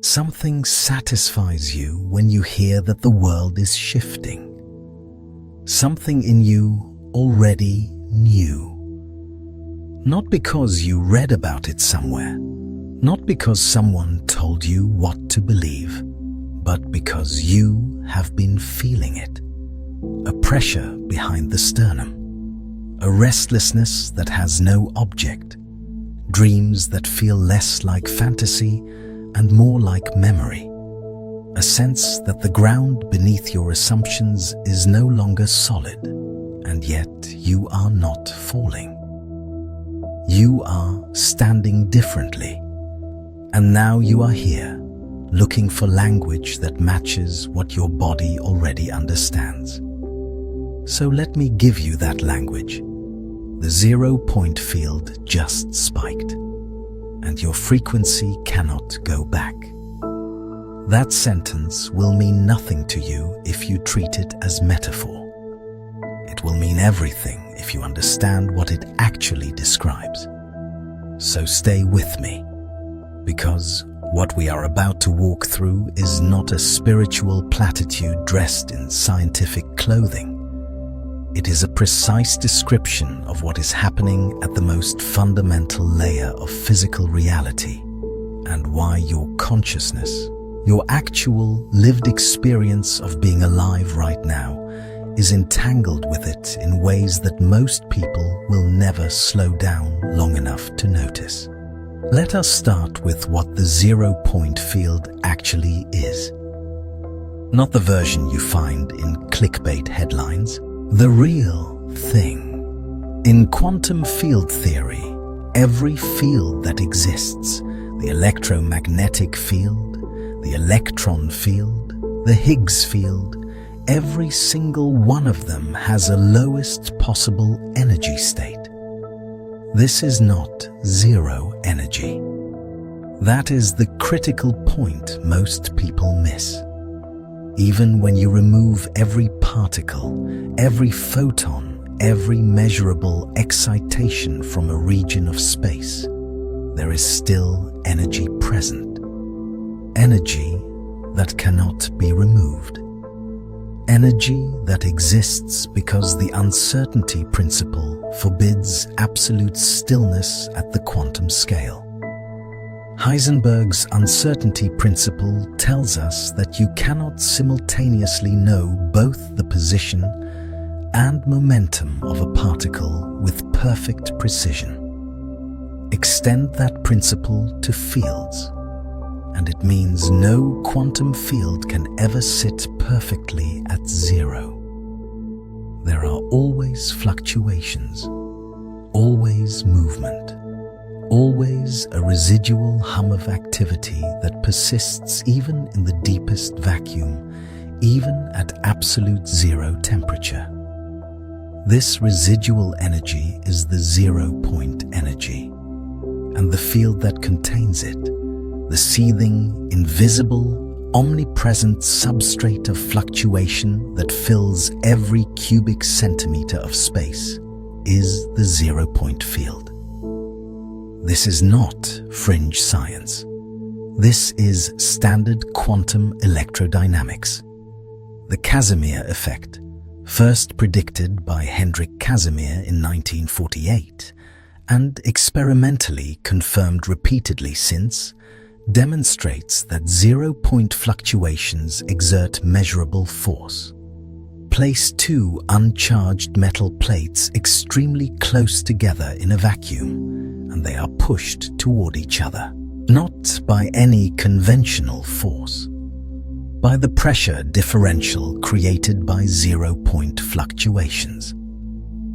Something satisfies you when you hear that the world is shifting. Something in you already knew. Not because you read about it somewhere, not because someone told you what to believe, but because you have been feeling it. A pressure behind the sternum, a restlessness that has no object, dreams that feel less like fantasy and more like memory, a sense that the ground beneath your assumptions is no longer solid, and yet you are not falling. You are standing differently, and now you are here, looking for language that matches what your body already understands. So let me give you that language. The 0-point field just spiked, and your frequency cannot go back. That sentence will mean nothing to you if you treat it as metaphor. It will mean everything if you understand what it actually describes. So stay with me, because what we are about to walk through is not a spiritual platitude dressed in scientific clothing. It is a precise description of what is happening at the most fundamental layer of physical reality, and why your consciousness, your actual lived experience of being alive right now, is entangled with it in ways that most people will never slow down long enough to notice. Let us start with what the 0-point field actually is. Not the version you find in clickbait headlines, the real thing. In quantum field theory, every field that exists, the electromagnetic field, the electron field, the Higgs field, every single one of them has a lowest possible energy state. This is not zero energy. That is the critical point most people miss. Even when you remove every particle, every photon, every measurable excitation from a region of space, there is still energy present. Energy that cannot be removed. Energy that exists because the uncertainty principle forbids absolute stillness at the quantum scale. Heisenberg's uncertainty principle tells us that you cannot simultaneously know both the position and momentum of a particle with perfect precision. Extend that principle to fields, and it means no quantum field can ever sit perfectly at zero. There are always fluctuations, always movement, always a residual hum of activity that persists even in the deepest vacuum, even at absolute zero temperature. This residual energy is the 0-point energy, and the field that contains it, the seething, invisible, omnipresent substrate of fluctuation that fills every cubic centimeter of space, is the 0-point field. This is not fringe science. This is standard quantum electrodynamics. The Casimir effect, first predicted by Hendrik Casimir in 1948 and experimentally confirmed repeatedly since, demonstrates that 0-point fluctuations exert measurable force. Place two uncharged metal plates extremely close together in a vacuum, and they are pushed toward each other, not by any conventional force, by the pressure differential created by 0-point fluctuations.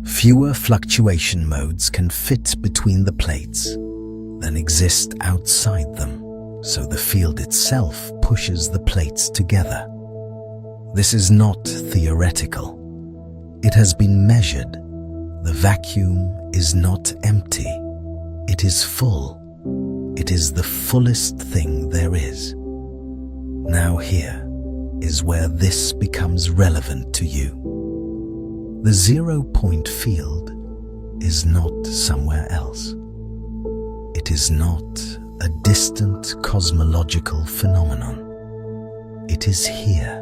Fewer fluctuation modes can fit between the plates than exist outside them, so the field itself pushes the plates together. This is not theoretical. It has been measured. The vacuum is not empty. It is full. It is the fullest thing there is. Now here is where this becomes relevant to you. The 0-point field is not somewhere else. It is not a distant cosmological phenomenon. It is here.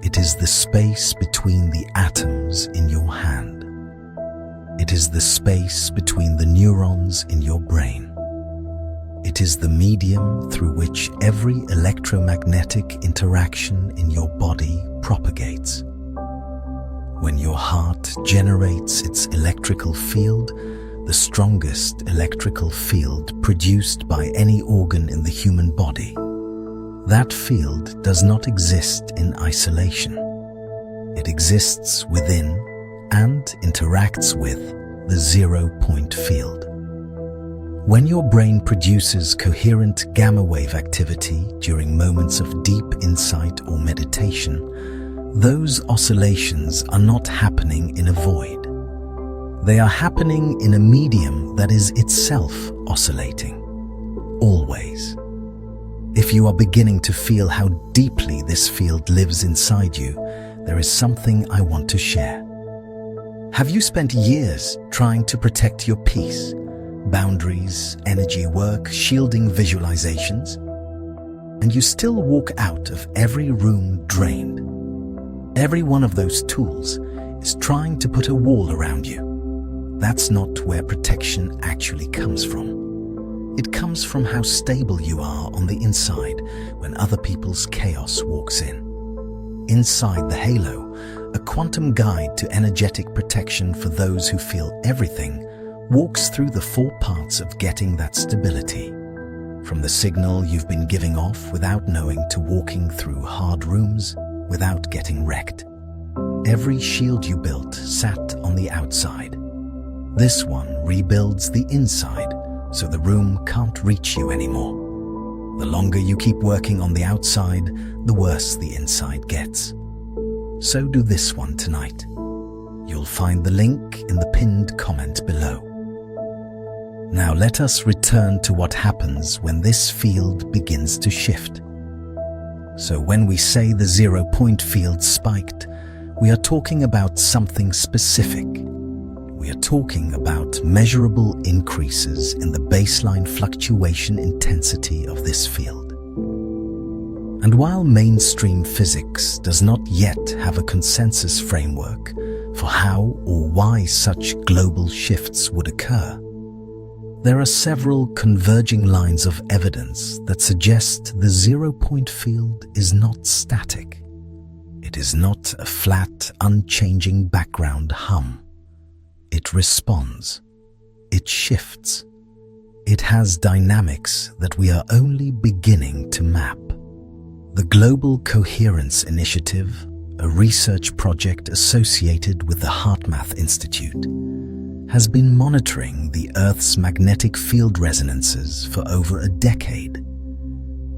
It is the space between the atoms in your hand. It is the space between the neurons in your brain. It is the medium through which every electromagnetic interaction in your body propagates. When your heart generates its electrical field, the strongest electrical field produced by any organ in the human body, that field does not exist in isolation. It exists within and interacts with the zero-point field. When your brain produces coherent gamma wave activity during moments of deep insight or meditation, those oscillations are not happening in a void. They are happening in a medium that is itself oscillating, always. If you are beginning to feel how deeply this field lives inside you, there is something I want to share. Have you spent years trying to protect your peace, boundaries, energy work, shielding visualizations? And you still walk out of every room drained. Every one of those tools is trying to put a wall around you. That's not where protection actually comes from. It comes from how stable you are on the inside when other people's chaos walks in. Inside the halo, a quantum guide to energetic protection for those who feel everything walks through the 4 parts of getting that stability. From the signal you've been giving off without knowing to walking through hard rooms without getting wrecked. Every shield you built sat on the outside. This one rebuilds the inside so the room can't reach you anymore. The longer you keep working on the outside, the worse the inside gets. So do this one tonight. You'll find the link in the pinned comment below. Now let us return to what happens when this field begins to shift. So when we say the zero-point field spiked, we are talking about something specific. We are talking about measurable increases in the baseline fluctuation intensity of this field. And while mainstream physics does not yet have a consensus framework for how or why such global shifts would occur, there are several converging lines of evidence that suggest the zero-point field is not static. It is not a flat, unchanging background hum. It responds. It shifts. It has dynamics that we are only beginning to map. The Global Coherence Initiative, a research project associated with the HeartMath Institute, has been monitoring the Earth's magnetic field resonances for over a decade,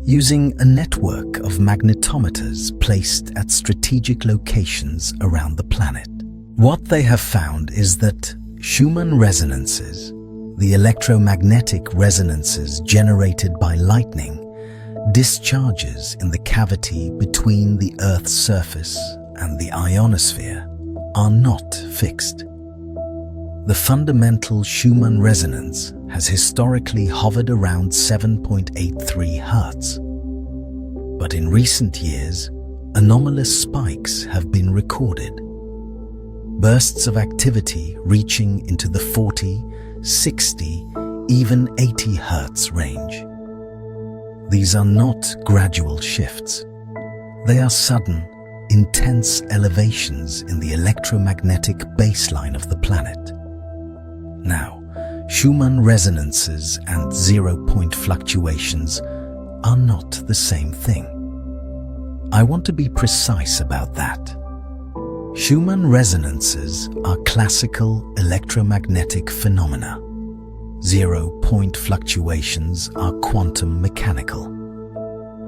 using a network of magnetometers placed at strategic locations around the planet. What they have found is that Schumann resonances, the electromagnetic resonances generated by lightning, discharges in the cavity between the Earth's surface and the ionosphere, are not fixed. The fundamental Schumann resonance has historically hovered around 7.83 Hz. But in recent years, anomalous spikes have been recorded. Bursts of activity reaching into the 40, 60, even 80 Hz range. These are not gradual shifts. They are sudden, intense elevations in the electromagnetic baseline of the planet. Now, Schumann resonances and zero-point fluctuations are not the same thing. I want to be precise about that. Schumann resonances are classical electromagnetic phenomena. Zero-point fluctuations are quantum mechanical.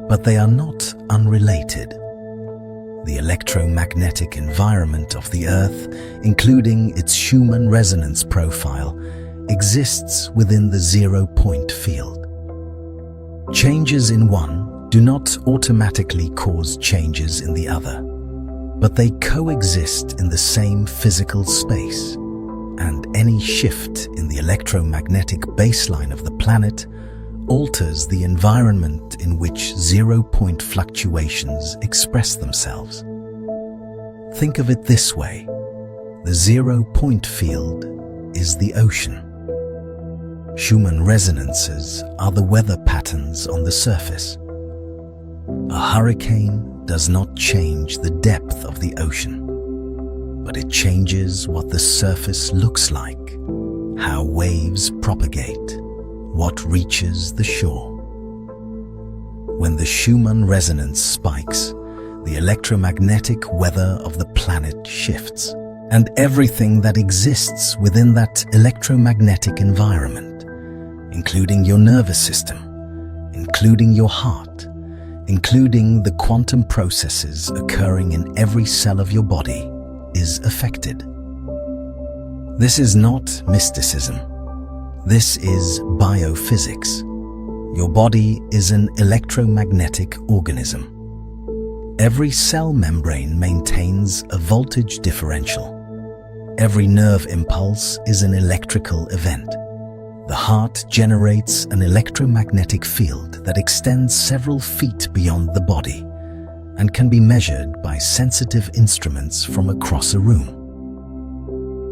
But they are not unrelated. The electromagnetic environment of the Earth, including its Schumann resonance profile, exists within the zero-point field. Changes in one do not automatically cause changes in the other, but they coexist in the same physical space, and any shift in the electromagnetic baseline of the planet alters the environment in which zero-point fluctuations express themselves. Think of it this way. The zero-point field is the ocean. Schumann resonances are the weather patterns on the surface. A hurricane does not change the depth of the ocean, but it changes what the surface looks like, how waves propagate, what reaches the shore. When the Schumann resonance spikes, the electromagnetic weather of the planet shifts, and everything that exists within that electromagnetic environment, including your nervous system, including your heart, including the quantum processes occurring in every cell of your body, is affected. This is not mysticism. This is biophysics. Your body is an electromagnetic organism. Every cell membrane maintains a voltage differential. Every nerve impulse is an electrical event. The heart generates an electromagnetic field that extends several feet beyond the body and can be measured by sensitive instruments from across a room.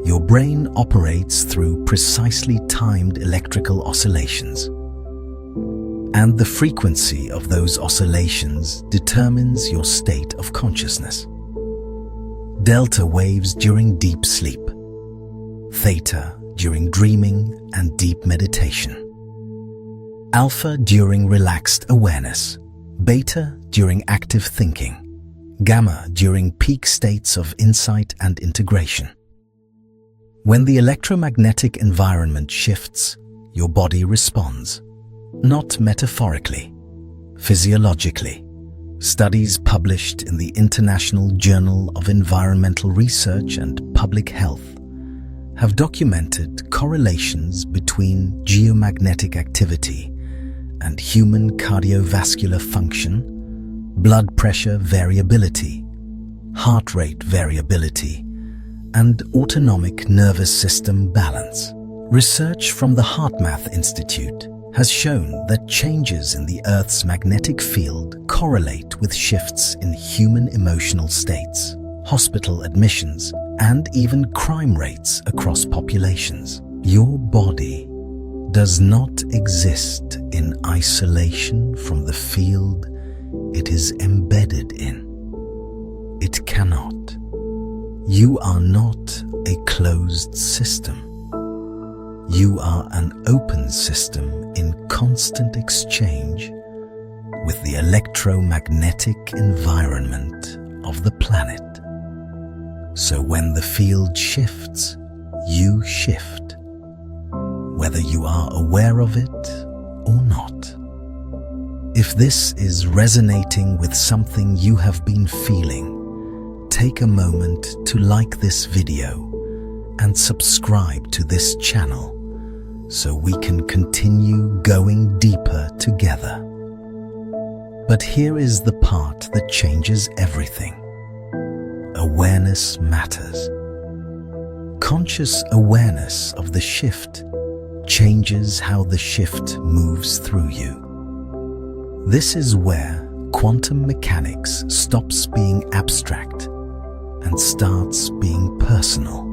Your brain operates through precisely timed electrical oscillations, and the frequency of those oscillations determines your state of consciousness. Delta waves during deep sleep, theta during dreaming and deep meditation, alpha during relaxed awareness, beta during active thinking, gamma during peak states of insight and integration. When the electromagnetic environment shifts, your body responds, not metaphorically, physiologically. Studies published in the International Journal of Environmental Research and Public Health have documented correlations between geomagnetic activity and human cardiovascular function, blood pressure variability, heart rate variability, and autonomic nervous system balance. Research from the HeartMath Institute has shown that changes in the Earth's magnetic field correlate with shifts in human emotional states, hospital admissions, and even crime rates across populations. Your body does not exist in isolation from the field it is embedded in. It cannot. You are not a closed system. You are an open system in constant exchange with the electromagnetic environment of the planet. So when the field shifts, you shift, whether you are aware of it or not. If this is resonating with something you have been feeling, take a moment to like this video and subscribe to this channel so we can continue going deeper together. But here is the part that changes everything. Awareness matters. Conscious awareness of the shift changes how the shift moves through you. This is where quantum mechanics stops being abstract and starts being personal.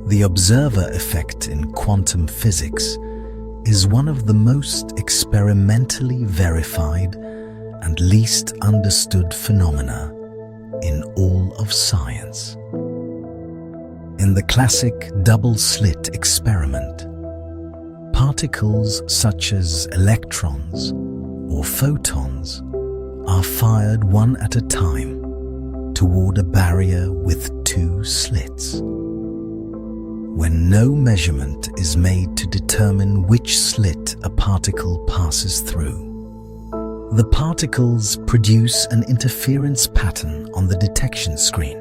The observer effect in quantum physics is one of the most experimentally verified and least understood phenomena in all of science. In the classic double-slit experiment, particles such as electrons or photons are fired one at a time toward a barrier with two slits. When no measurement is made to determine which slit a particle passes through, the particles produce an interference pattern on the detection screen,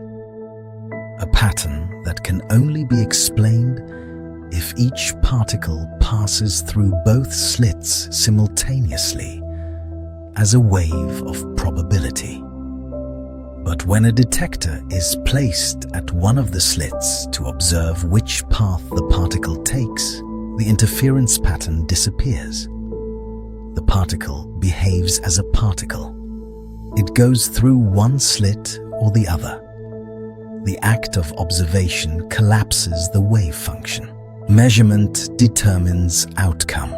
a pattern that can only be explained if each particle passes through both slits simultaneously as a wave of probability. But when a detector is placed at one of the slits to observe which path the particle takes, the interference pattern disappears. the particle behaves as a particle. It goes through one slit or the other. The act of observation collapses the wave function. Measurement determines outcome.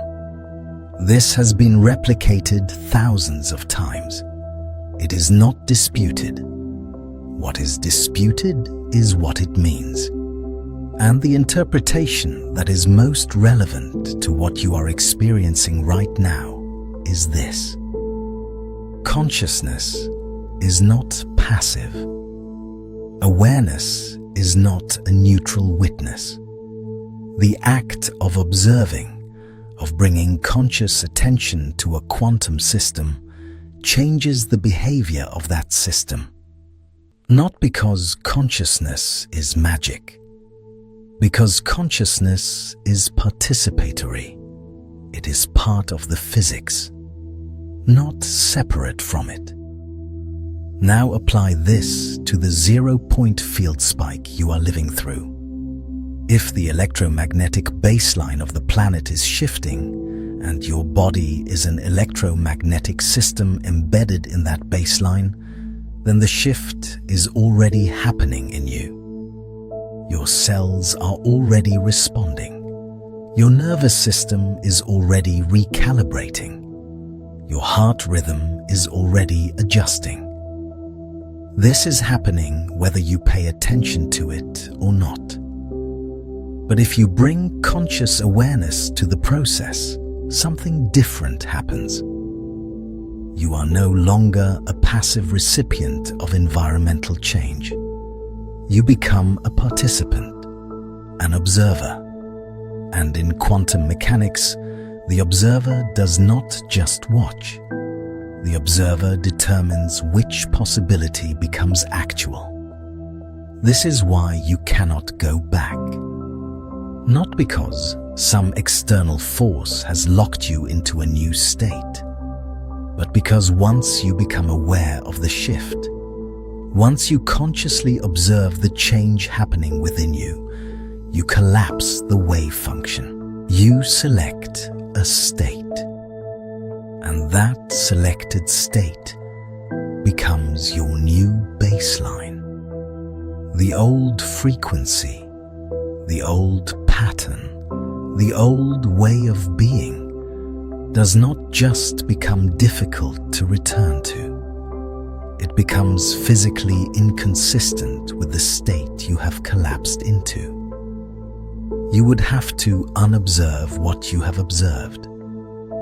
This has been replicated thousands of times. It is not disputed. What is disputed is what it means. And the interpretation that is most relevant to what you are experiencing right now is this. Consciousness is not passive. Awareness is not a neutral witness. The act of observing, of bringing conscious attention to a quantum system, changes the behavior of that system. Not because consciousness is magic, because consciousness is participatory. It is part of the physics, not separate from it. Now apply this to the 0-point field spike you are living through. If the electromagnetic baseline of the planet is shifting, and your body is an electromagnetic system embedded in that baseline, then the shift is already happening in you. Your cells are already responding. Your nervous system is already recalibrating. Your heart rhythm is already adjusting. This is happening whether you pay attention to it or not. But if you bring conscious awareness to the process, something different happens. You are no longer a passive recipient of environmental change. You become a participant, an observer. And in quantum mechanics, the observer does not just watch. The observer determines which possibility becomes actual. This is why you cannot go back. Not because some external force has locked you into a new state, but because once you become aware of the shift, once you consciously observe the change happening within you, you collapse the wave function. You select a state, and that selected state becomes your new baseline. The old frequency, the old pattern, the old way of being does not just become difficult to return to. It becomes physically inconsistent with the state you have collapsed into. You would have to unobserve what you have observed.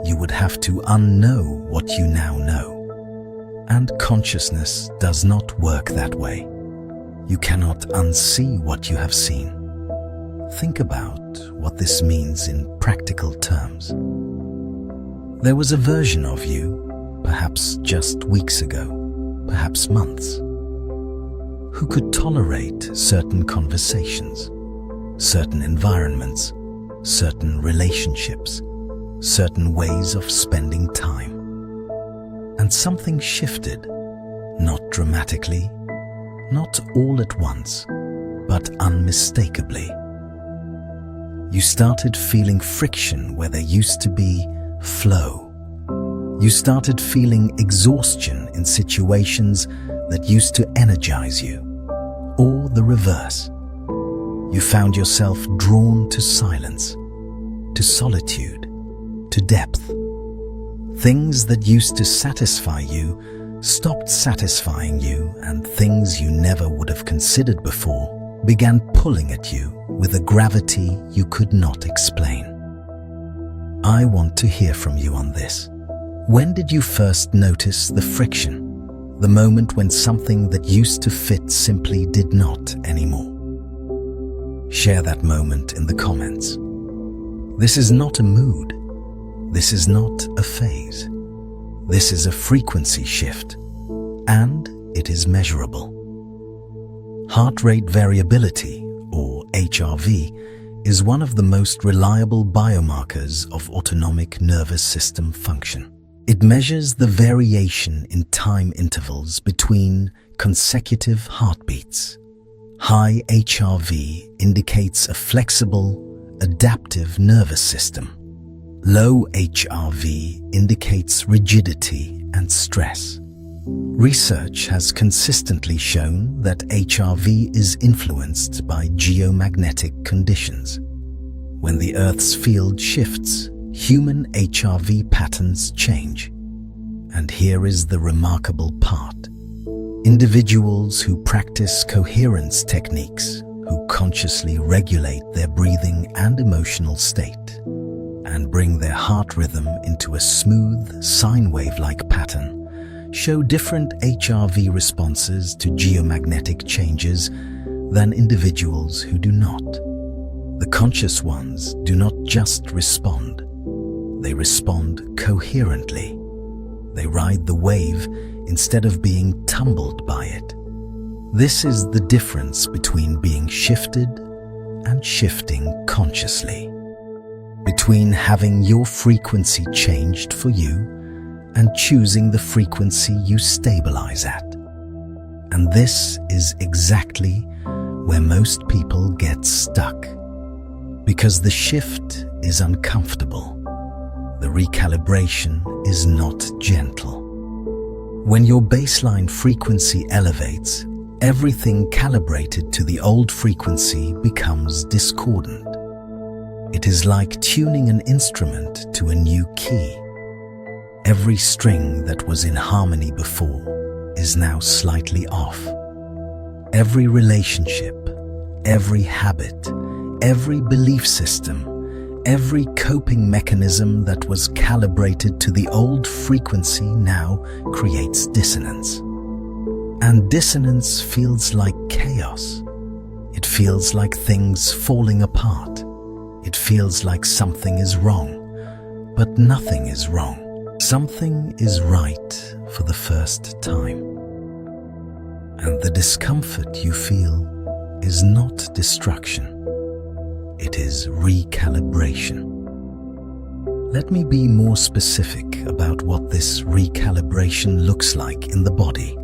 You would have to unknow what you now know. And consciousness does not work that way. You cannot unsee what you have seen. Think about what this means in practical terms. There was a version of you, perhaps just weeks ago, perhaps months, who could tolerate certain conversations, certain environments, certain relationships, certain ways of spending time. And something shifted, not dramatically, not all at once, but unmistakably. You started feeling friction where there used to be flow. You started feeling exhaustion in situations that used to energize you, or the reverse. You found yourself drawn to silence, to solitude, to depth. Things that used to satisfy you stopped satisfying you, and things you never would have considered before began pulling at you with a gravity you could not explain. I want to hear from you on this. When did you first notice the friction? The moment when something that used to fit simply did not anymore? Share that moment in the comments. This is not a mood. This is not a phase. This is a frequency shift, and it is measurable. Heart rate variability, or HRV, is one of the most reliable biomarkers of autonomic nervous system function. It measures the variation in time intervals between consecutive heartbeats. High HRV indicates a flexible, adaptive nervous system. Low HRV indicates rigidity and stress. Research has consistently shown that HRV is influenced by geomagnetic conditions. When the Earth's field shifts, human HRV patterns change. And here is the remarkable part. Individuals who practice coherence techniques, who consciously regulate their breathing and emotional state, and bring their heart rhythm into a smooth, sine wave-like pattern, show different HRV responses to geomagnetic changes than individuals who do not. The conscious ones do not just respond, they respond coherently. They ride the wave instead of being tumbled by it. This is the difference between being shifted and shifting consciously. Between having your frequency changed for you and choosing the frequency you stabilize at. And this is exactly where most people get stuck. Because the shift is uncomfortable. The recalibration is not gentle. When your baseline frequency elevates, everything calibrated to the old frequency becomes discordant. It is like tuning an instrument to a new key. Every string that was in harmony before is now slightly off. Every relationship, every habit, every belief system, every coping mechanism that was calibrated to the old frequency now creates dissonance. And dissonance feels like chaos. It feels like things falling apart. It feels like something is wrong, but nothing is wrong. Something is right for the first time. And the discomfort you feel is not destruction. It is recalibration. Let me be more specific about what this recalibration looks like in the body,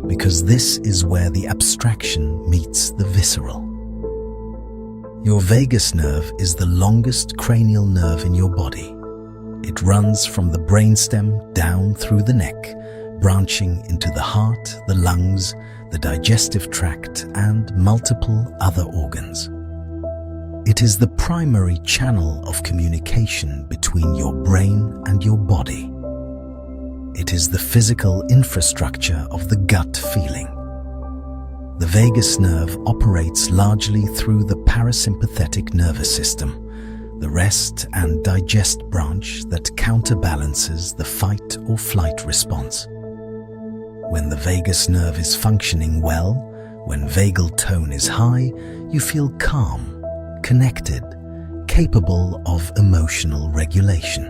because this is where the abstraction meets the visceral. Your vagus nerve is the longest cranial nerve in your body. It runs from the brainstem down through the neck, branching into the heart, the lungs, the digestive tract, and multiple other organs. It is the primary channel of communication between your brain and your body. It is the physical infrastructure of the gut feeling. The vagus nerve operates largely through the parasympathetic nervous system, the rest and digest branch that counterbalances the fight or flight response. When the vagus nerve is functioning well, when vagal tone is high, you feel calm, connected, capable of emotional regulation.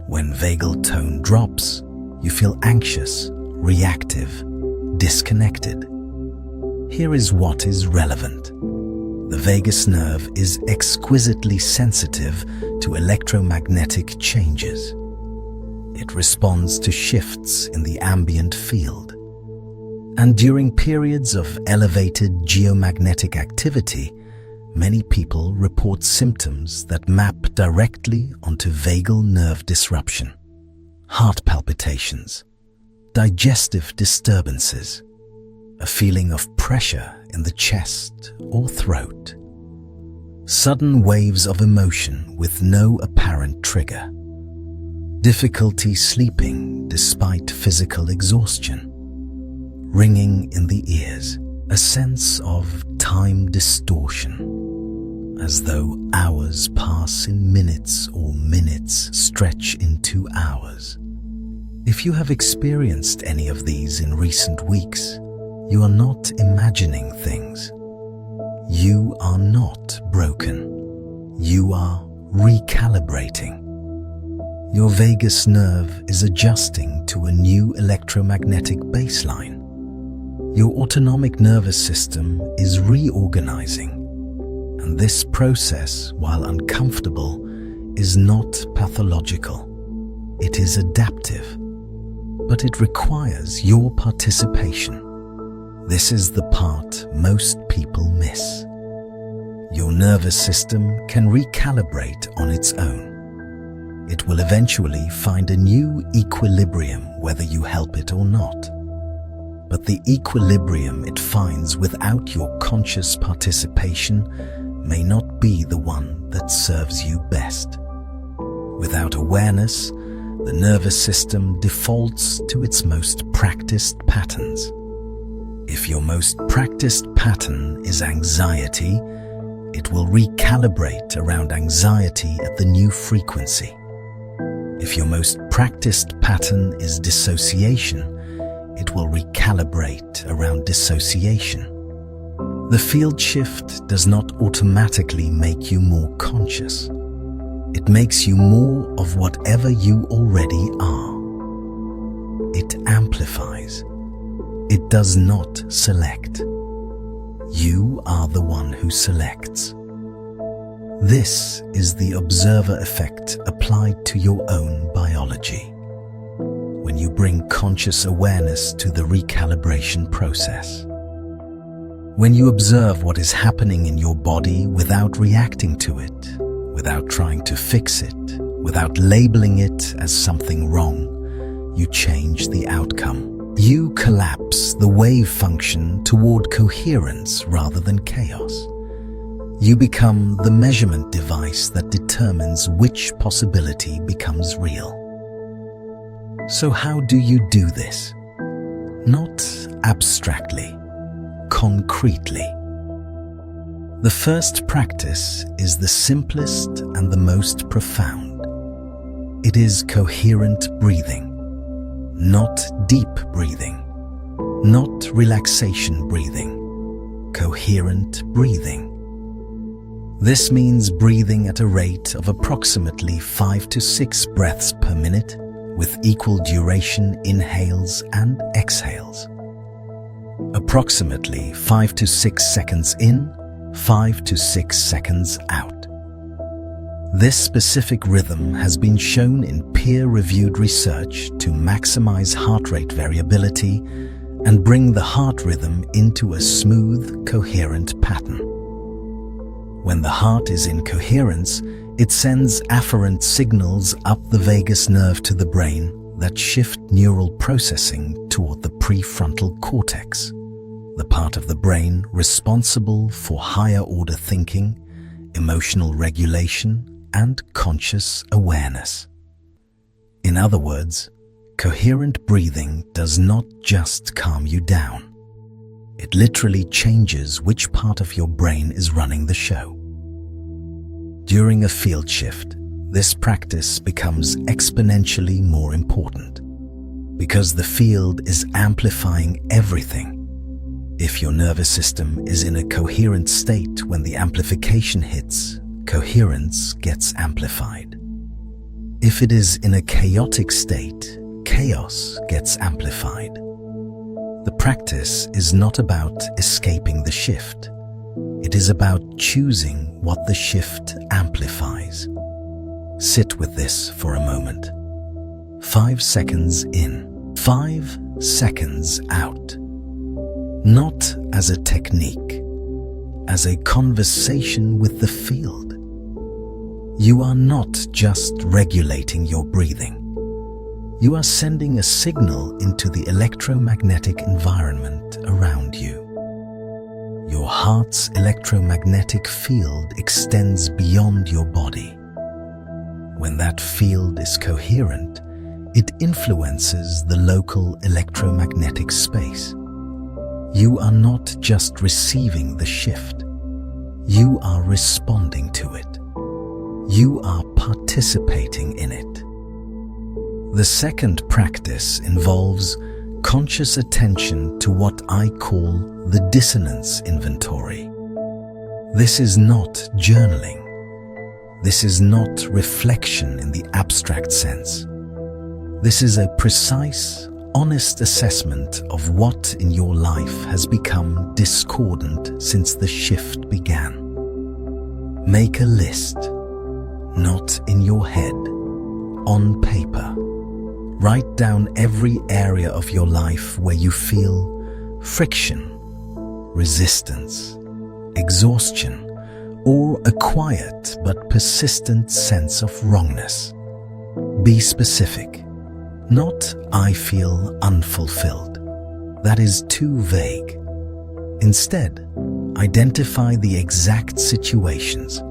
When vagal tone drops, you feel anxious, reactive, disconnected. Here is what is relevant. The vagus nerve is exquisitely sensitive to electromagnetic changes. It responds to shifts in the ambient field. And during periods of elevated geomagnetic activity, many people report symptoms that map directly onto vagal nerve disruption, heart palpitations, digestive disturbances, a feeling of pressure in the chest or throat, sudden waves of emotion with no apparent trigger, difficulty sleeping despite physical exhaustion, ringing in the ears, a sense of time distortion, as though hours pass in minutes or minutes stretch into hours. If you have experienced any of these in recent weeks, you are not imagining things. You are not broken. You are recalibrating. Your vagus nerve is adjusting to a new electromagnetic baseline. Your autonomic nervous system is reorganizing. And this process, while uncomfortable, is not pathological. It is adaptive. But it requires your participation. This is the part most people miss. Your nervous system can recalibrate on its own. it will eventually find a new equilibrium whether you help it or not. But the equilibrium it finds without your conscious participation may not be the one that serves you best. Without awareness, the nervous system defaults to its most practiced patterns. If your most practiced pattern is anxiety, it will recalibrate around anxiety at the new frequency. If your most practiced pattern is dissociation, it will recalibrate around dissociation. The field shift does not automatically make you more conscious. It makes you more of whatever you already are. It amplifies. It does not select. You are the one who selects. This is the observer effect applied to your own biology. When you bring conscious awareness to the recalibration process. When you observe what is happening in your body without reacting to it, without trying to fix it, without labeling it as something wrong, you change the outcome. You collapse the wave function toward coherence rather than chaos. You become the measurement device that determines which possibility becomes real. So how do you do this? Not abstractly, concretely. The first practice is the simplest and the most profound. It is coherent breathing. Not deep breathing, not relaxation breathing, coherent breathing. This means breathing at a rate of approximately 5 to 6 breaths per minute with equal duration inhales and exhales. Approximately 5 to 6 seconds in, 5 to 6 seconds out. This specific rhythm has been shown in peer-reviewed research to maximize heart rate variability and bring the heart rhythm into a smooth, coherent pattern. When the heart is in coherence, it sends afferent signals up the vagus nerve to the brain that shift neural processing toward the prefrontal cortex, the part of the brain responsible for higher-order thinking, emotional regulation, and conscious awareness. In other words, coherent breathing does not just calm you down. It literally changes which part of your brain is running the show. During a field shift, this practice becomes exponentially more important because the field is amplifying everything. If your nervous system is in a coherent state when the amplification hits, coherence gets amplified. If it is in a chaotic state, chaos gets amplified. The practice is not about escaping the shift. It is about choosing what the shift amplifies. Sit with this for a moment. 5 seconds in, 5 seconds out. Not as a technique, as a conversation with the field. You are not just regulating your breathing. You are sending a signal into the electromagnetic environment around you. Your heart's electromagnetic field extends beyond your body. When that field is coherent, it influences the local electromagnetic space. You are not just receiving the shift. You are responding to it. You are participating in it. The second practice involves conscious attention to what I call the dissonance inventory. This is not journaling. This is not reflection in the abstract sense. This is a precise, honest assessment of what in your life has become discordant since the shift began. Make a list, not in your head, on paper. Write down every area of your life where you feel friction, resistance, exhaustion, or a quiet but persistent sense of wrongness. Be specific. Not, "I feel unfulfilled." That is too vague. Instead, identify the exact situations,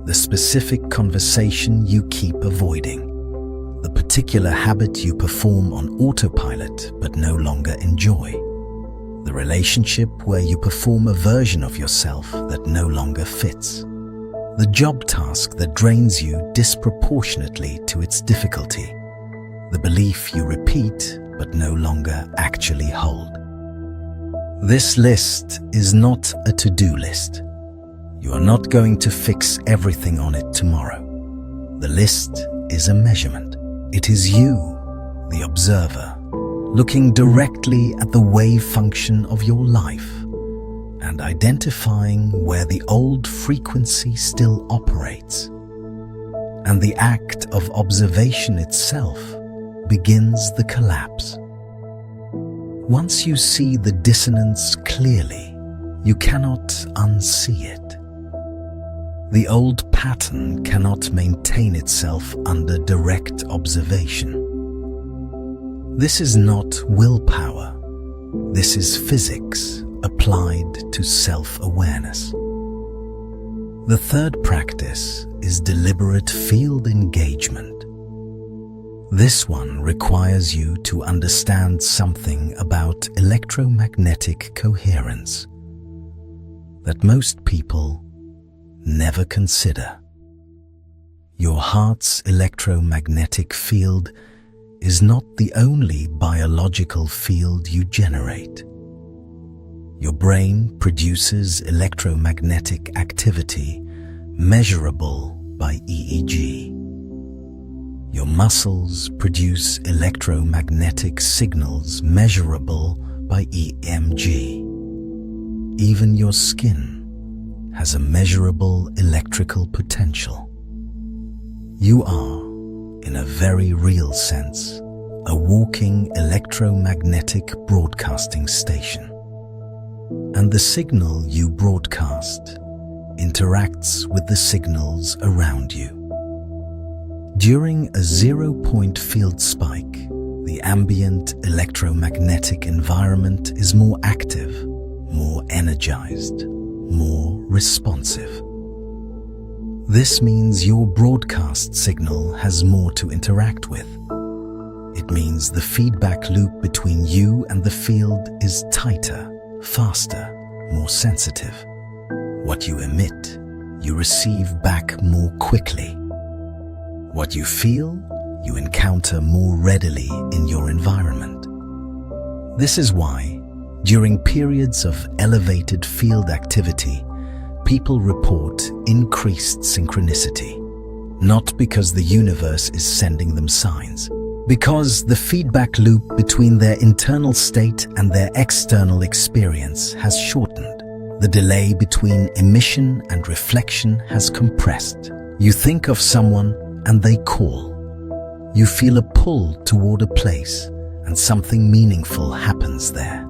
the specific conversation you keep avoiding, the particular habit you perform on autopilot but no longer enjoy, the relationship where you perform a version of yourself that no longer fits, the job task that drains you disproportionately to its difficulty, the belief you repeat but no longer actually hold. This list is not a to-do list. You are not going to fix everything on it tomorrow. The list is a measurement. It is you, the observer, looking directly at the wave function of your life and identifying where the old frequency still operates. And the act of observation itself begins the collapse. Once you see the dissonance clearly, you cannot unsee it. The old pattern cannot maintain itself under direct observation. This is not willpower. This is physics applied to self-awareness. The third practice is deliberate field engagement. This one requires you to understand something about electromagnetic coherence that most people never consider. Your heart's electromagnetic field is not the only biological field you generate. Your brain produces electromagnetic activity measurable by EEG. Your muscles produce electromagnetic signals measurable by EMG. Even your skin has a measurable electrical potential. You are, in a very real sense, a walking electromagnetic broadcasting station. And the signal you broadcast interacts with the signals around you. During a zero-point field spike, the ambient electromagnetic environment is more active, more energized, more responsive. This means your broadcast signal has more to interact with. It means the feedback loop between you and the field is tighter, faster, more sensitive. What you emit, you receive back more quickly. What you feel, you encounter more readily in your environment. This is why, during periods of elevated field activity, people report increased synchronicity. Not because the universe is sending them signs, because the feedback loop between their internal state and their external experience has shortened. The delay between emission and reflection has compressed. You think of someone and they call. You feel a pull toward a place and something meaningful happens there.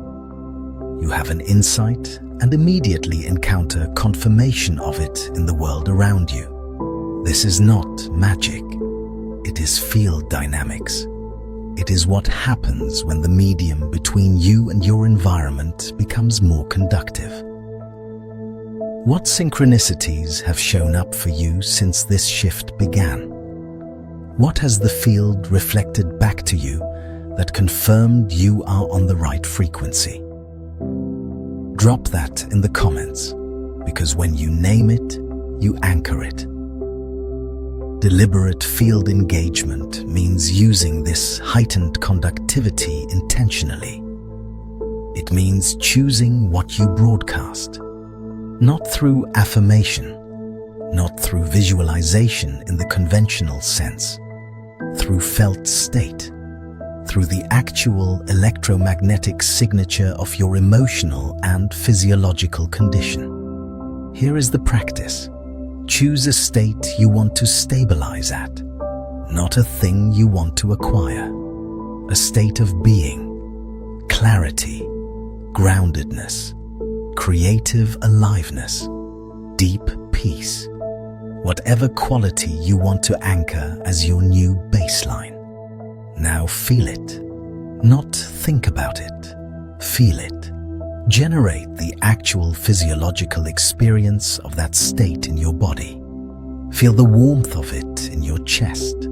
You have an insight and immediately encounter confirmation of it in the world around you. This is not magic. It is field dynamics. It is what happens when the medium between you and your environment becomes more conductive. What synchronicities have shown up for you since this shift began? What has the field reflected back to you that confirmed you are on the right frequency? Drop that in the comments, because when you name it, you anchor it. Deliberate field engagement means using this heightened conductivity intentionally. It means choosing what you broadcast, not through affirmation, not through visualization in the conventional sense, through felt state, through the actual electromagnetic signature of your emotional and physiological condition. Here is the practice. Choose a state you want to stabilize at, not a thing you want to acquire. A state of being, clarity, groundedness, creative aliveness, deep peace. whatever quality you want to anchor as your new baseline. Now feel it. Not think about it. Feel it. Generate the actual physiological experience of that state in your body. Feel the warmth of it in your chest.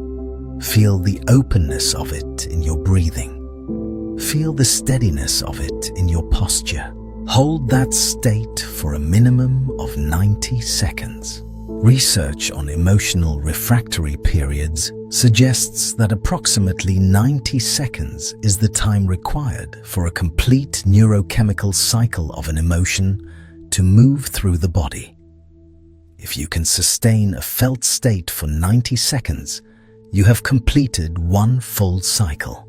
Feel the openness of it in your breathing. Feel the steadiness of it in your posture. Hold that state for a minimum of 90 seconds. Research on emotional refractory periods suggests that approximately 90 seconds is the time required for a complete neurochemical cycle of an emotion to move through the body. If you can sustain a felt state for 90 seconds, you have completed one full cycle.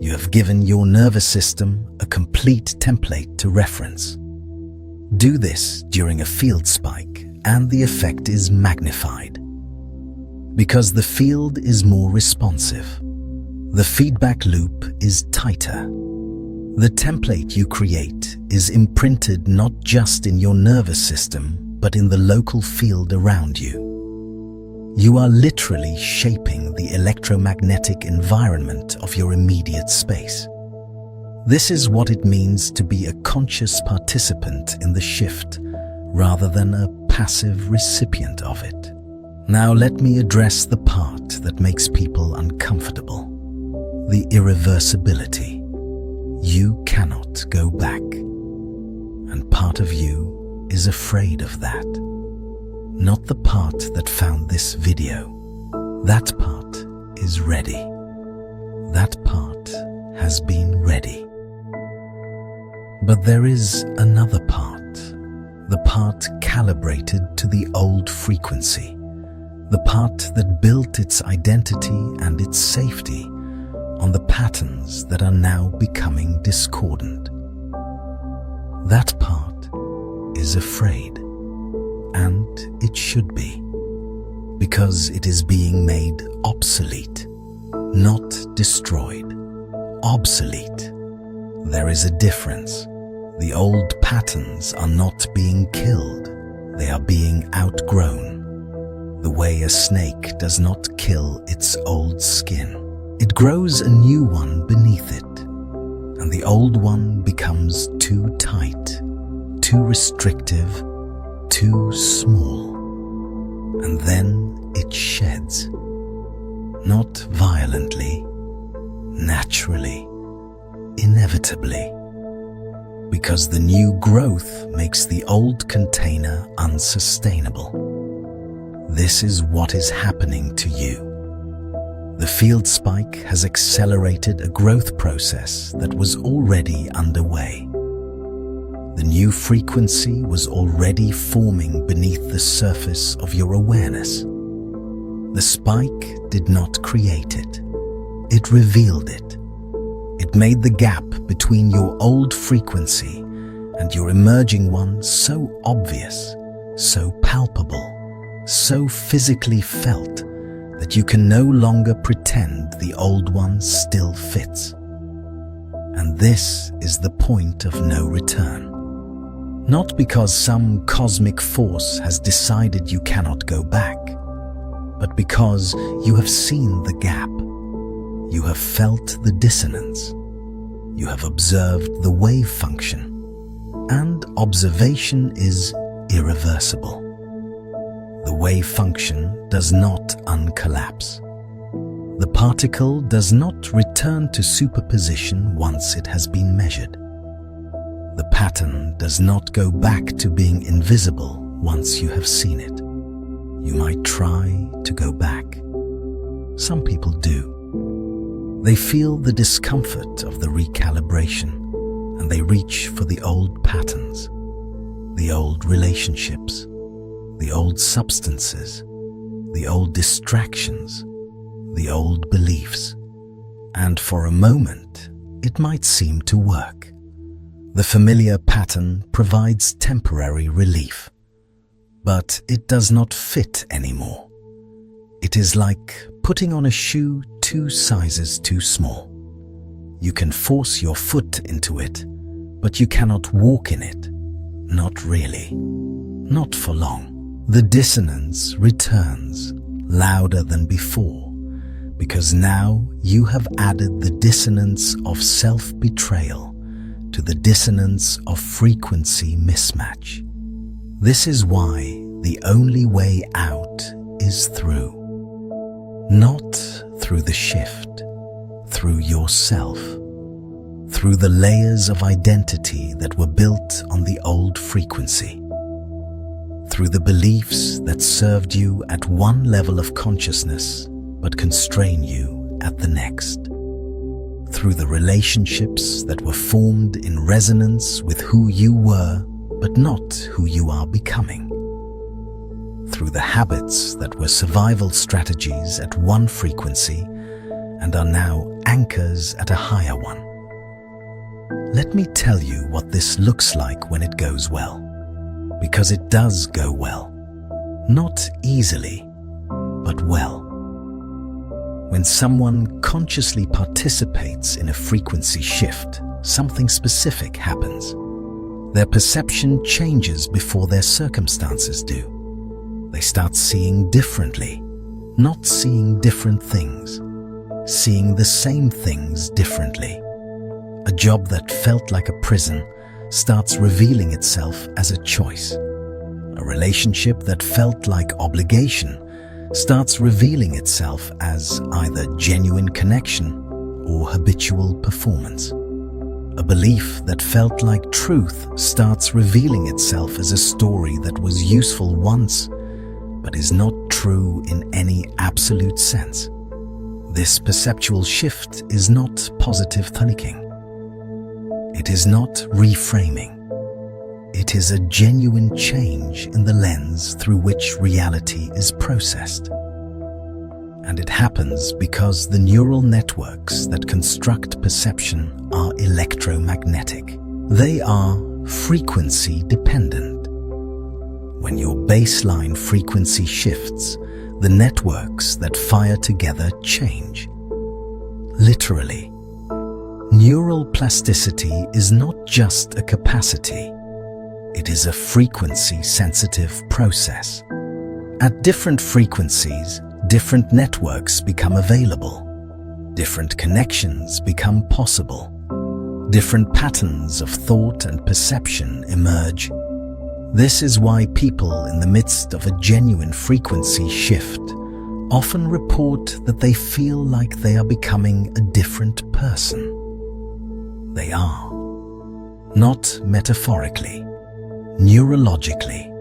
You have given your nervous system a complete template to reference. Do this during a field spike and the effect is magnified. Because the field is more responsive, the feedback loop is tighter. The template you create is imprinted not just in your nervous system, but in the local field around you. You are literally shaping the electromagnetic environment of your immediate space. This is what it means to be a conscious participant in the shift rather than a passive recipient of it. Now let me address the part that makes people uncomfortable. The irreversibility. You cannot go back. And part of you is afraid of that. Not the part that found this video. That part is ready. That part has been ready. But there is another part. The part calibrated to the old frequency. The part that built its identity and its safety on the patterns that are now becoming discordant. That part is afraid, and it should be, because it is being made obsolete, not destroyed. Obsolete. There is a difference. The old patterns are not being killed, they are being outgrown. The way a snake does not kill its old skin. It grows a new one beneath it, and the old one becomes too tight, too restrictive, too small. And then it sheds. Not violently, naturally, inevitably. Because the new growth makes the old container unsustainable. This is what is happening to you. The field spike has accelerated a growth process that was already underway. The new frequency was already forming beneath the surface of your awareness. The spike did not create it. It revealed it. It made the gap between your old frequency and your emerging one so obvious, so palpable, so physically felt that you can no longer pretend the old one still fits. And this is the point of no return. Not because some cosmic force has decided you cannot go back, but because you have seen the gap. You have felt the dissonance. You have observed the wave function. And observation is irreversible. The wave function does not uncollapse. The particle does not return to superposition once it has been measured. The pattern does not go back to being invisible once you have seen it. You might try to go back. Some people do. They feel the discomfort of the recalibration, and they reach for the old patterns, the old relationships, the old substances, the old distractions, the old beliefs. And for a moment, it might seem to work. The familiar pattern provides temporary relief, but it does not fit anymore. It is like putting on a shoe 2 sizes too small. You can force your foot into it, but you cannot walk in it. Not really. Not for long. The dissonance returns, louder than before, because now you have added the dissonance of self-betrayal to the dissonance of frequency mismatch. This is why the only way out is through. Not through the shift, through yourself, through the layers of identity that were built on the old frequency, through the beliefs that served you at one level of consciousness but constrain you at the next, through the relationships that were formed in resonance with who you were but not who you are becoming, through the habits that were survival strategies at one frequency and are now anchors at a higher one. Let me tell you what this looks like when it goes well, because it does go well. Not easily, but well. When someone consciously participates in a frequency shift, something specific happens. Their perception changes before their circumstances do. They start seeing differently, not seeing different things, seeing the same things differently. A job that felt like a prison starts revealing itself as a choice. A relationship that felt like obligation starts revealing itself as either genuine connection or habitual performance. A belief that felt like truth starts revealing itself as a story that was useful once, but is not true in any absolute sense. This perceptual shift is not positive thinking. It is not reframing. It is a genuine change in the lens through which reality is processed. And it happens because the neural networks that construct perception are electromagnetic. They are frequency dependent. When your baseline frequency shifts, the networks that fire together change. Literally. Neural plasticity is not just a capacity. It is a frequency-sensitive process. At different frequencies, different networks become available. Different connections become possible. Different patterns of thought and perception emerge. This is why people in the midst of a genuine frequency shift often report that they feel like they are becoming a different person. They are. Not metaphorically, neurologically.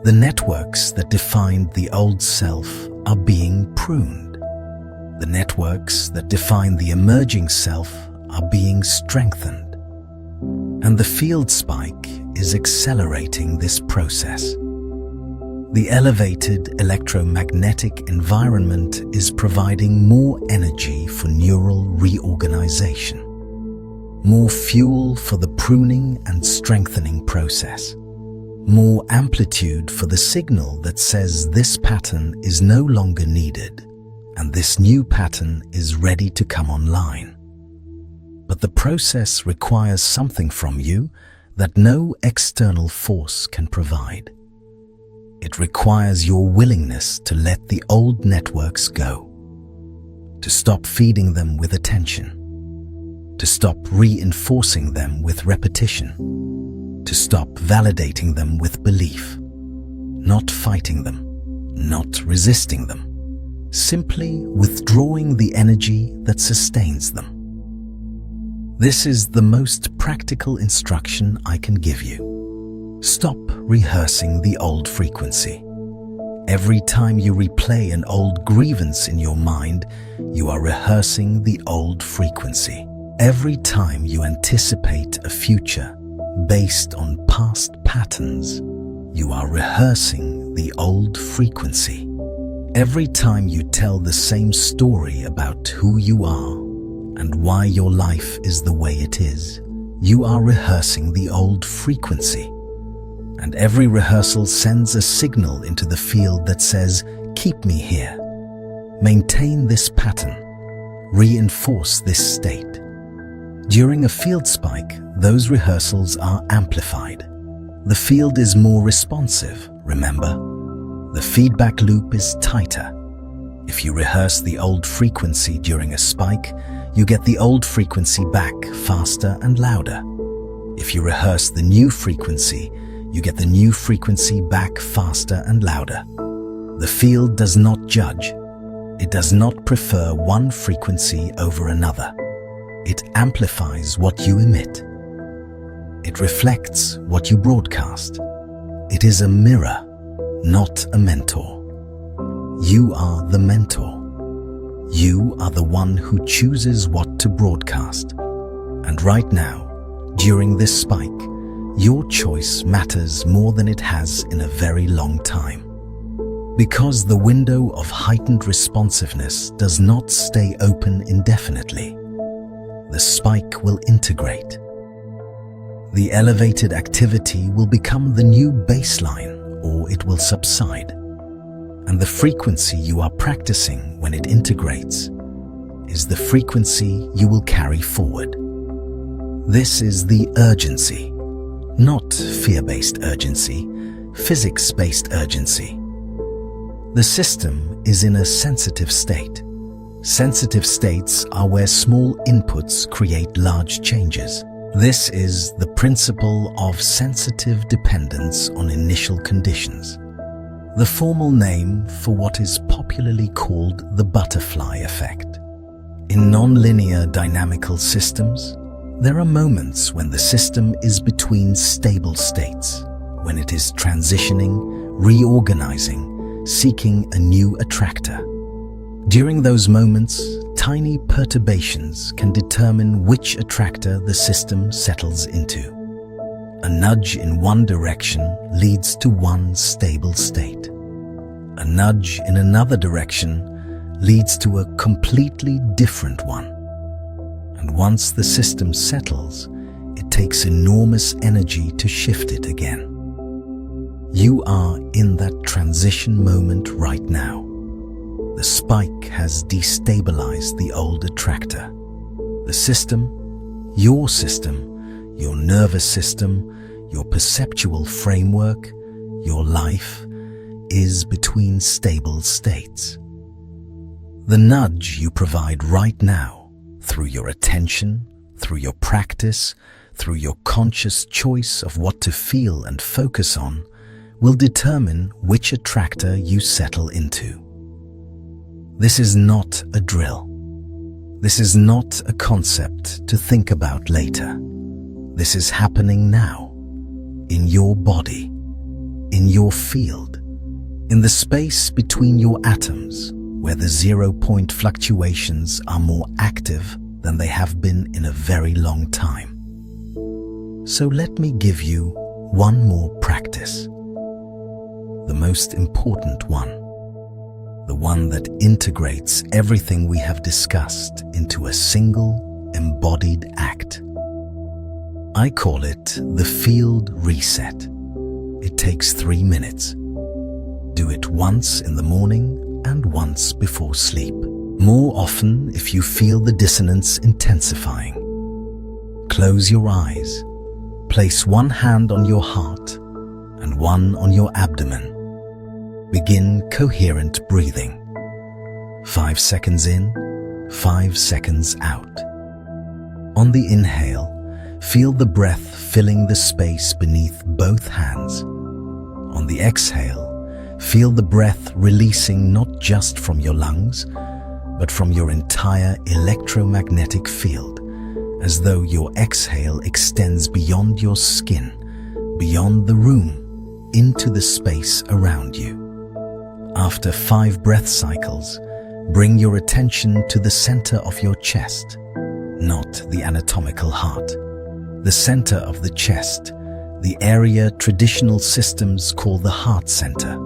The networks that defined the old self are being pruned. The networks that define the emerging self are being strengthened. And the field spike is accelerating this process. The elevated electromagnetic environment is providing more energy for neural reorganization, more fuel for the pruning and strengthening process, more amplitude for the signal that says this pattern is no longer needed and this new pattern is ready to come online. But the process requires something from you that no external force can provide. It requires your willingness to let the old networks go, to stop feeding them with attention, to stop reinforcing them with repetition, to stop validating them with belief, not fighting them, not resisting them, simply withdrawing the energy that sustains them. This is the most practical instruction I can give you. Stop rehearsing the old frequency. Every time you replay an old grievance in your mind, you are rehearsing the old frequency. Every time you anticipate a future based on past patterns, you are rehearsing the old frequency. Every time you tell the same story about who you are and why your life is the way it is, you are rehearsing the old frequency. And every rehearsal sends a signal into the field that says, keep me here. Maintain this pattern. Reinforce this state. During a field spike, those rehearsals are amplified. The field is more responsive, remember? The feedback loop is tighter. If you rehearse the old frequency during a spike, you get the old frequency back faster and louder. If you rehearse the new frequency, you get the new frequency back faster and louder. The field does not judge. It does not prefer one frequency over another. It amplifies what you emit. It reflects what you broadcast. It is a mirror, not a mentor. You are the mentor. You are the one who chooses what to broadcast. And right now, during this spike, your choice matters more than it has in a very long time. Because the window of heightened responsiveness does not stay open indefinitely. The spike will integrate. The elevated activity will become the new baseline, or it will subside. And the frequency you are practicing when it integrates is the frequency you will carry forward. This is the urgency, not fear-based urgency, physics-based urgency. The system is in a sensitive state. Sensitive states are where small inputs create large changes. This is the principle of sensitive dependence on initial conditions. The formal name for what is popularly called the butterfly effect. In nonlinear dynamical systems, there are moments when the system is between stable states, when it is transitioning, reorganizing, seeking a new attractor. During those moments, tiny perturbations can determine which attractor the system settles into. A nudge in one direction leads to one stable state. A nudge in another direction leads to a completely different one. And once the system settles, it takes enormous energy to shift it again. You are in that transition moment right now. The spike has destabilized the old attractor. The system, your nervous system, your perceptual framework, your life, is between stable states. The nudge you provide right now, through your attention, through your practice, through your conscious choice of what to feel and focus on, will determine which attractor you settle into. This is not a drill. This is not a concept to think about later. This is happening now, in your body, in your field, in the space between your atoms, where the 0-point fluctuations are more active than they have been in a very long time. So let me give you one more practice. The most important one. The one that integrates everything we have discussed into a single, embodied act. I call it the field reset. It takes 3 minutes. Do it once in the morning and once before sleep. More often if you feel the dissonance intensifying. Close your eyes. Place one hand on your heart and one on your abdomen. Begin coherent breathing. 5 seconds in, 5 seconds out. On the inhale, feel the breath filling the space beneath both hands. On the exhale, feel the breath releasing not just from your lungs, but from your entire electromagnetic field, as though your exhale extends beyond your skin, beyond the room, into the space around you. After 5 breath cycles, bring your attention to the center of your chest, not the anatomical heart. The center of the chest, the area traditional systems call the heart center.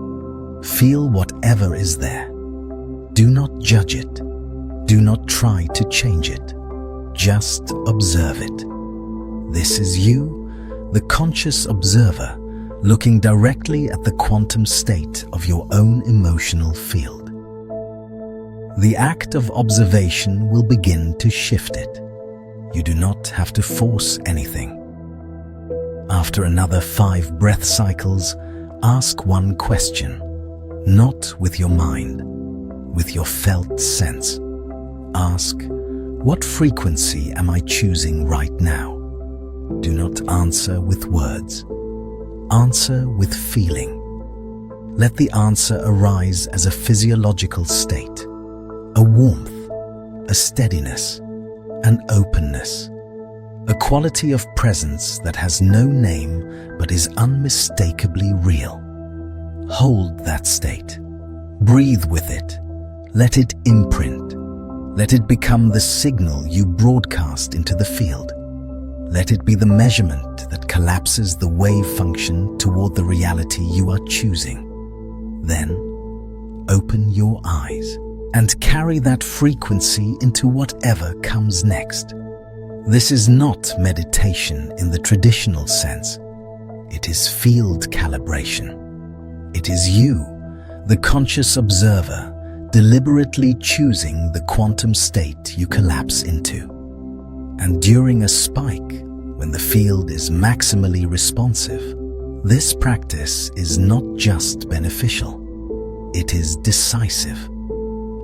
Feel whatever is there. Do not judge it. Do not try to change it. Just observe it. This is you, the conscious observer, looking directly at the quantum state of your own emotional field. The act of observation will begin to shift it. You do not have to force anything. After another 5 breath cycles, ask one question, not with your mind, with your felt sense. Ask, what frequency am I choosing right now? Do not answer with words. Answer with feeling. Let the answer arise as a physiological state, a warmth, a steadiness, an openness, a quality of presence that has no name but is unmistakably real. Hold that state. Breathe with it. Let it imprint. Let it become the signal you broadcast into the field. Let it be the measurement that collapses the wave function toward the reality you are choosing. Then, open your eyes and carry that frequency into whatever comes next. This is not meditation in the traditional sense. It is field calibration. It is you, the conscious observer, deliberately choosing the quantum state you collapse into. And during a spike, when the field is maximally responsive, this practice is not just beneficial, it is decisive.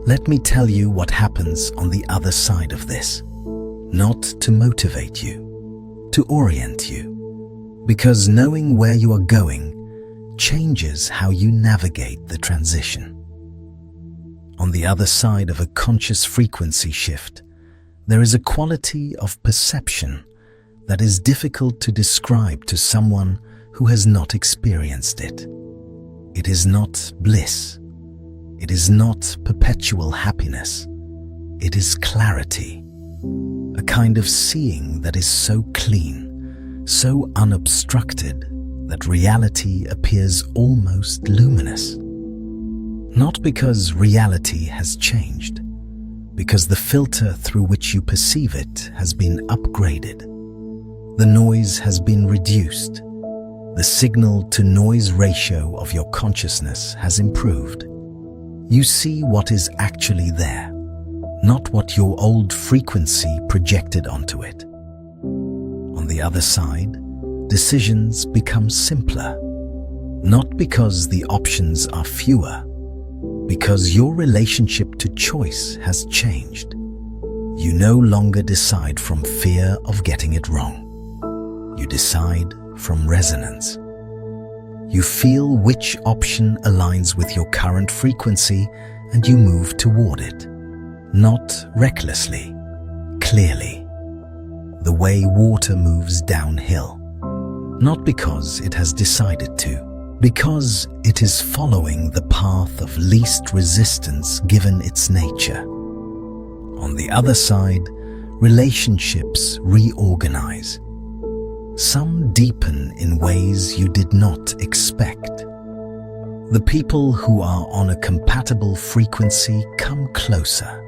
Let me tell you what happens on the other side of this. Not to motivate you, to orient you, because knowing where you are going changes how you navigate the transition. On the other side of a conscious frequency shift, there is a quality of perception that is difficult to describe to someone who has not experienced it. It is not bliss. It is not perpetual happiness. It is clarity. A kind of seeing that is so clean, so unobstructed, that reality appears almost luminous. Not because reality has changed, because the filter through which you perceive it has been upgraded. The noise has been reduced. The signal-to-noise ratio of your consciousness has improved. You see what is actually there, not what your old frequency projected onto it. On the other side, decisions become simpler, not because the options are fewer, because your relationship to choice has changed. You no longer decide from fear of getting it wrong. You decide from resonance. You feel which option aligns with your current frequency and you move toward it. Not recklessly, clearly, the way water moves downhill. Not because it has decided to, because it is following the path of least resistance given its nature. On the other side, relationships reorganize. Some deepen in ways you did not expect. The people who are on a compatible frequency come closer.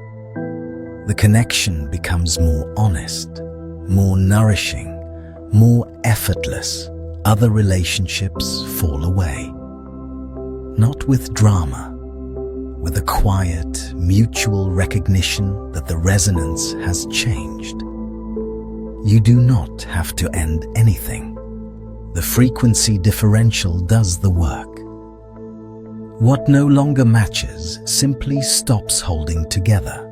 The connection becomes more honest, more nourishing, more effortless. Other relationships fall away. Not with drama, with a quiet, mutual recognition that the resonance has changed. You do not have to end anything. The frequency differential does the work. What no longer matches simply stops holding together,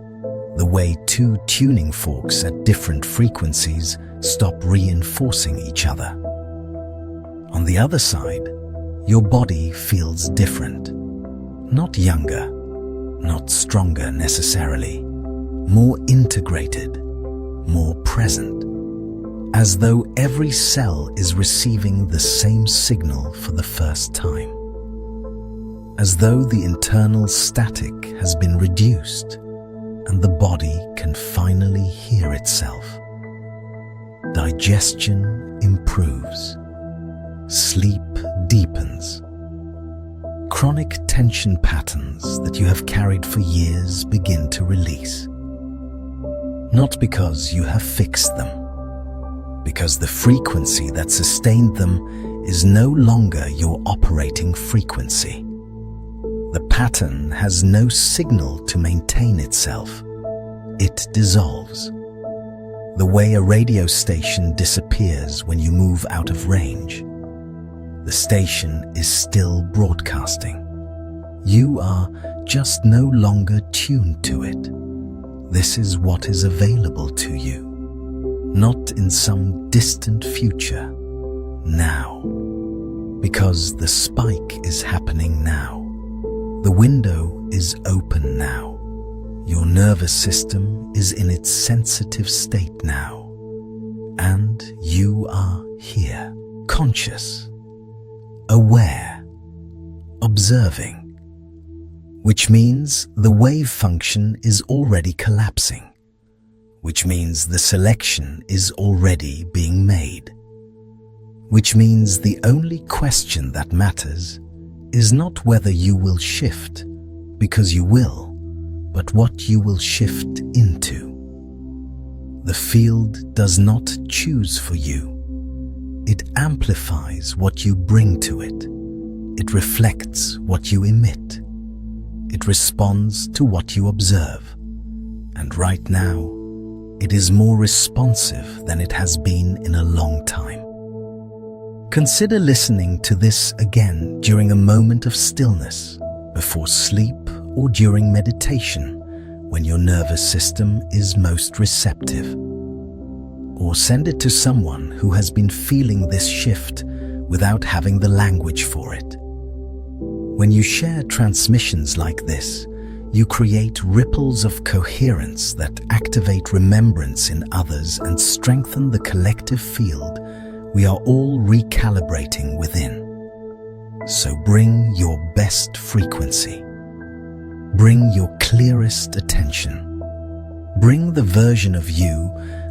the way 2 tuning forks at different frequencies stop reinforcing each other. On the other side, your body feels different. Not younger, not stronger necessarily, more integrated, more present. As though every cell is receiving the same signal for the first time. As though the internal static has been reduced and the body can finally hear itself. Digestion improves. Sleep deepens. Chronic tension patterns that you have carried for years begin to release. Not because you have fixed them, because the frequency that sustained them is no longer your operating frequency. The pattern has no signal to maintain itself. It dissolves. The way a radio station disappears when you move out of range. The station is still broadcasting. You are just no longer tuned to it. This is what is available to you, not in some distant future, now. Because the spike is happening now. The window is open now. Your nervous system is in its sensitive state now. And you are here, conscious, aware, observing. Which means the wave function is already collapsing. Which means the selection is already being made. Which means the only question that matters is not whether you will shift, because you will, but what you will shift into. The field does not choose for you. It amplifies what you bring to it. It reflects what you emit. It responds to what you observe. And right now, it is more responsive than it has been in a long time. Consider listening to this again during a moment of stillness, before sleep or during meditation, when your nervous system is most receptive. Or send it to someone who has been feeling this shift without having the language for it. When you share transmissions like this, you create ripples of coherence that activate remembrance in others and strengthen the collective field we are all recalibrating within. So bring your best frequency. Bring your clearest attention. Bring the version of you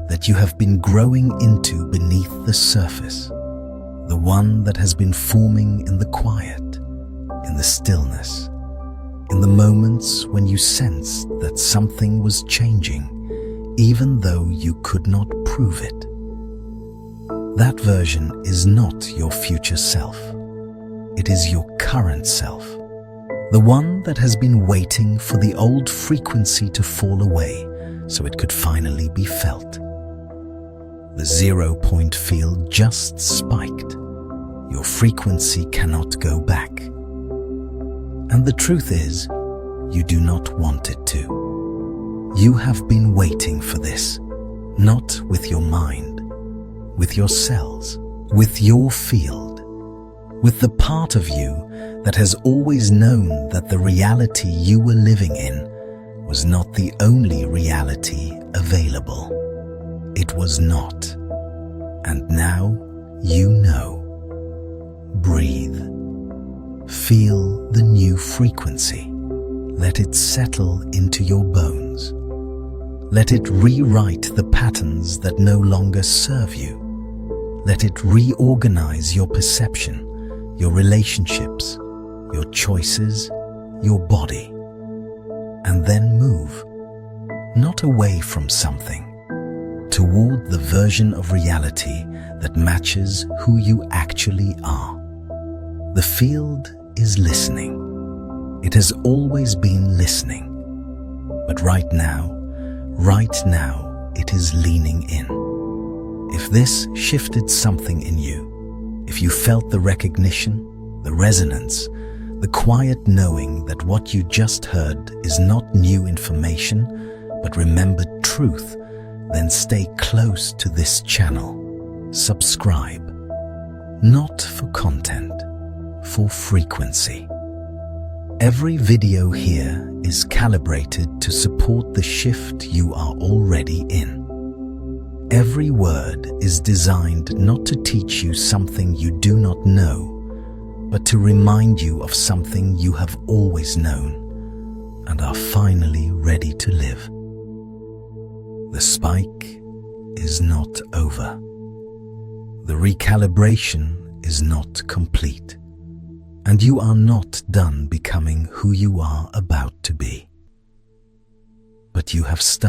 that you have been growing into beneath the surface, the one that has been forming in the quiet, in the stillness, in the moments when you sensed that something was changing, even though you could not prove it. That version is not your future self. It is your current self, the one that has been waiting for the old frequency to fall away so it could finally be felt. The 0 point field just spiked. Your frequency cannot go back. And the truth is, you do not want it to. You have been waiting for this, not with your mind, with your cells, with your field, with the part of you that has always known that the reality you were living in was not the only reality available. It was not. And now you know. Breathe. Feel the new frequency. Let it settle into your bones. Let it rewrite the patterns that no longer serve you. Let it reorganize your perception, your relationships, your choices, your body. And then move, not away from something, toward the version of reality that matches who you actually are. The field is listening. It has always been listening. But right now, it is leaning in. If this shifted something in you, if you felt the recognition, the resonance, the quiet knowing that what you just heard is not new information, but remembered truth, then stay close to this channel. Subscribe. Not for content, for frequency. Every video here is calibrated to support the shift you are already in. Every word is designed not to teach you something you do not know, but to remind you of something you have always known and are finally ready to live. The spike is not over. The recalibration is not complete. And you are not done becoming who you are about to be. But you have started.